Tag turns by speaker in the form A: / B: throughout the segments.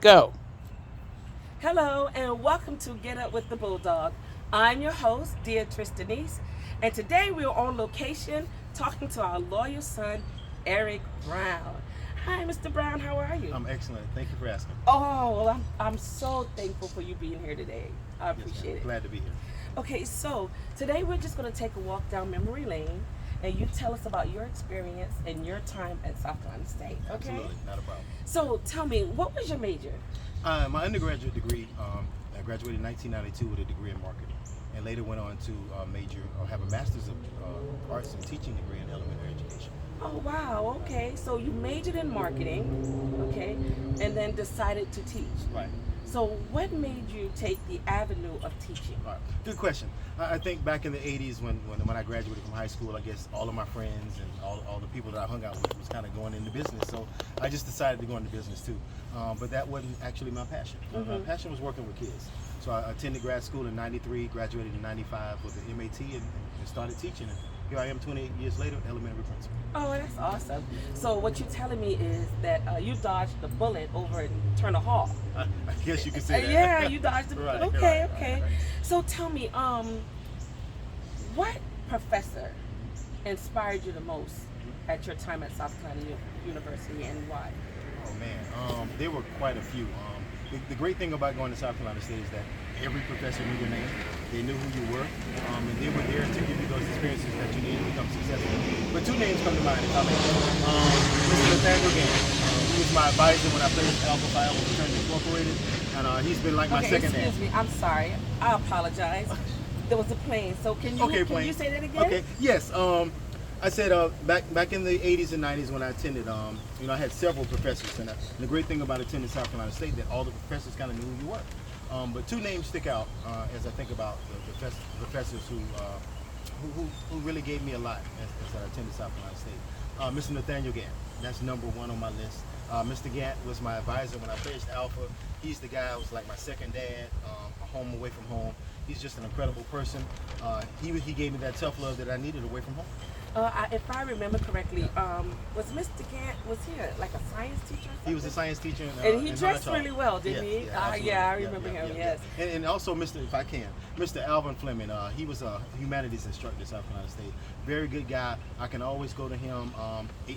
A: Go.
B: Hello and welcome to Get Up with the Bulldog. I'm your host, Beatrice Denise, and today we're on location talking to our loyal son, Eric Brown. Hi, Mr. Brown, how are you?
C: I'm excellent. Thank you for asking.
B: Oh, well, I'm so thankful for you being here today. I
C: Yes,
B: appreciate
C: ma'am.
B: it.
C: Glad to be here.
B: Okay, so today we're just going to take a walk down memory lane and you tell us about your experience and your time at South Carolina State. Okay?
C: Absolutely, not a problem.
B: So tell me, what was your major?
C: My undergraduate degree, I graduated in 1992 with a degree in marketing, and later went on to have a master's of arts and teaching degree in elementary education.
B: Oh wow, okay. So you majored in marketing, okay, and then decided to teach.
C: Right.
B: So what made you take the avenue of teaching?
C: Right. Good question. I think back in the 80s when I graduated from high school, I guess all of my friends and all the people that I hung out with was kind of going into business. So I just decided to go into business too. But that wasn't actually my passion. My passion was working with kids. So I attended grad school in 93, graduated in 95 with an MAT and started teaching. And here I am 28 years later, elementary principal.
B: Oh, that's awesome. So what you're telling me is that you dodged the bullet over in Turner Hall.
C: I guess you could say that.
B: Yeah, you dodged the bullet.
C: Right,
B: Okay,
C: right,
B: okay.
C: right.
B: So tell me, what professor inspired you the most at your time at South Carolina University and why?
C: Oh man, there were quite a few. The great thing about going to South Carolina State is that every professor knew your name. They knew who you were, and they were there to give you those experiences that you need to become successful. But two names come to mind, if I may. Mr. Nathaniel Gann. He was my advisor when I played at Alpha Phi Alpha Fraternity Incorporated, and he's been like my
B: Okay,
C: second dad.
B: excuse me. I'm sorry. I apologize. There was a plane. So can you
C: plane.
B: you say that again?
C: Okay. Yes. I said back in the 80s and 90s when I attended, I had several professors, and the great thing about attending South Carolina State that all the professors kind of knew who you were. But two names stick out as I think about the professors who really gave me a lot as I attended South Carolina State. Mr. Nathaniel Gann, that's number one on my list. Mr. Gann was my advisor when I finished Alpha. He's the guy who was like my second dad, a home away from home. He's just an incredible person. He gave me that tough love that I needed away from home.
B: If I remember correctly, was Mr. Gant, was he like a science teacher?
C: He was a science teacher.
B: And he
C: in
B: dressed
C: Hunter
B: really well, didn't he?
C: absolutely.
B: Yeah, I remember him, yes.
C: And also, if I can, Mr. Alvin Fleming, he was a humanities instructor at South Carolina State. Very good guy. I can always go to him.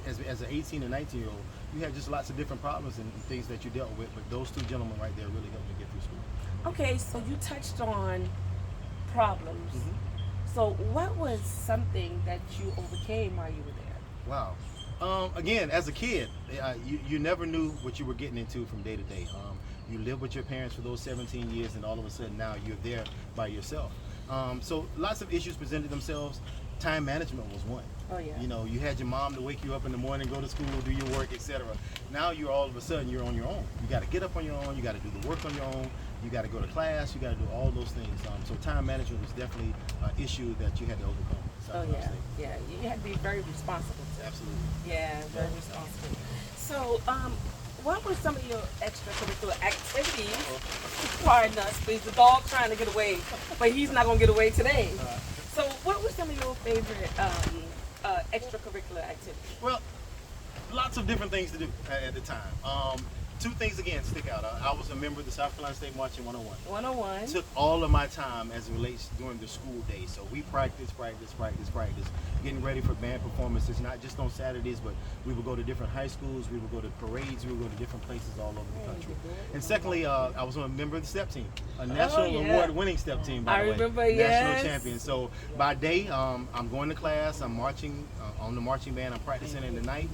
C: As an 18 and 19-year-old, you had just lots of different problems and things that you dealt with, but those two gentlemen right there really helped me get through school.
B: Okay, so you touched on problems. So what was something that you overcame while you were there?
C: Wow. Again, as a kid, you never knew what you were getting into from day to day. You lived with your parents for those 17 years, and all of a sudden now you're there by yourself. So lots of issues presented themselves. Time management was one.
B: Oh yeah.
C: You had your mom to wake you up in the morning, go to school, do your work, etc. Now you're all of a sudden you're on your own. You got to get up on your own. You got to do the work on your own. You got to go to class. You got to do all those things. So time management was definitely an issue that you had to overcome.
B: Oh yeah, yeah. You had to be very responsible.
C: Absolutely.
B: Yeah, very responsible. So, what were some of your extracurricular activities? Pardon us, please. The dog's trying to get away, but he's not gonna get away today. So, what were some of your favorite extracurricular activities?
C: Well, lots of different things to do at the time. Two things again stick out. I was a member of the South Carolina State Marching 101.
B: 101.
C: Took all of my time as it relates during the school day. So we practice, getting ready for band performances, not just on Saturdays, but we would go to different high schools, we would go to parades, we would go to different places all over the country. And secondly, I was a member of the step team, a national award-winning step team, by the way.
B: I remember,
C: national
B: yes.
C: champion. So by day, I'm going to class, I'm marching on the marching band, I'm practicing in the night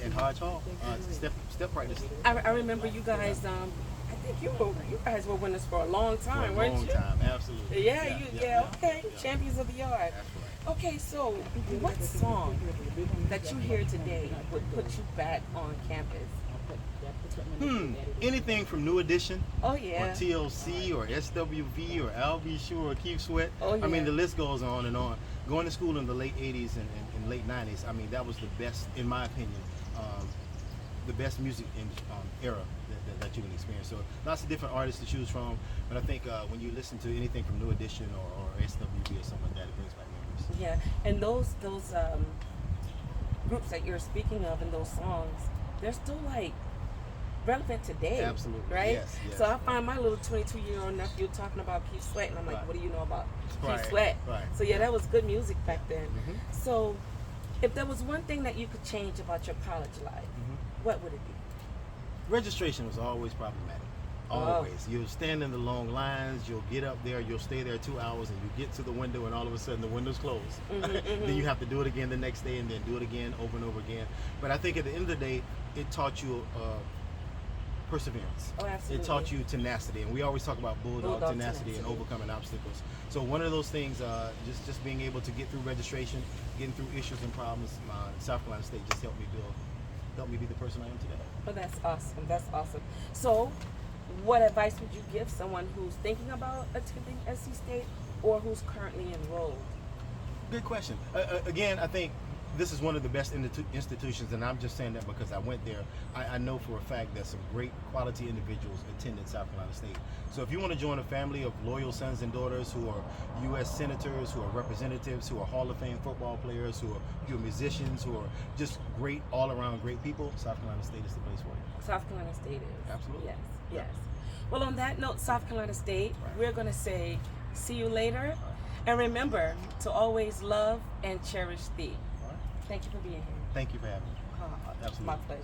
C: at Hodge Hall, step practice.
B: I remember you guys. I think you guys were winners for a long time,
C: For a
B: weren't
C: long
B: you?
C: time, absolutely.
B: Yeah. Okay, champions of the yard.
C: That's right.
B: Okay, so what song that you hear today would put you back on campus?
C: Anything from New Edition,
B: Oh
C: or
B: yeah.
C: TLC, or SWV, or Al B. Sure, or Keith Sweat.
B: Oh,
C: I mean,
B: yeah.
C: the list goes on and on. Going to school in the late 80s and late 90s, I mean, that was the best, in my opinion, the best music era that you can experience. So lots of different artists to choose from, but I think when you listen to anything from New Edition or SWV or something like that, it brings back memories.
B: Yeah, and those groups that you're speaking of and those songs, they're still like relevant today.
C: Absolutely.
B: Right?
C: Yes, yes.
B: So I find my little 22-year-old nephew talking about Keith Sweat, and I'm like,
C: Right.
B: what do you know about
C: Right,
B: Keith Sweat?
C: right.
B: So yeah, that was good music back then.
C: Mhm.
B: So if there was one thing that you could change about your college life, what would it be?
C: Registration was always problematic. Always. You'll stand in the long lines, you'll get up there, you'll stay there 2 hours, and you get to the window, and all of a sudden the window's closed. Then you have to do it again the next day, and then do it again over and over again. But I think at the end of the day, it taught you perseverance.
B: Oh, absolutely.
C: It taught you tenacity, and we always talk about bulldog tenacity and overcoming obstacles. So one of those things, just being able to get through registration, getting through issues and problems, South Carolina State just helped me be the person I am today.
B: Oh, that's awesome. That's awesome. So, what advice would you give someone who's thinking about attending SC State or who's currently enrolled?
C: Good question. Again, I think this is one of the best institutions, and I'm just saying that because I went there. I know for a fact that some great quality individuals attended South Carolina State. So if you want to join a family of loyal sons and daughters who are U.S. senators, who are representatives, who are Hall of Fame football players, who are musicians, who are just great, all-around great people, South Carolina State is the place for you.
B: South Carolina State is.
C: Absolutely.
B: Yes, yes. Well, on that note, South Carolina State, we're going to say see you later. And remember to always love and cherish thee.
C: All right.
B: Thank you for being here.
C: Thank you for having me.
B: Oh,
C: Absolutely.
B: my pleasure.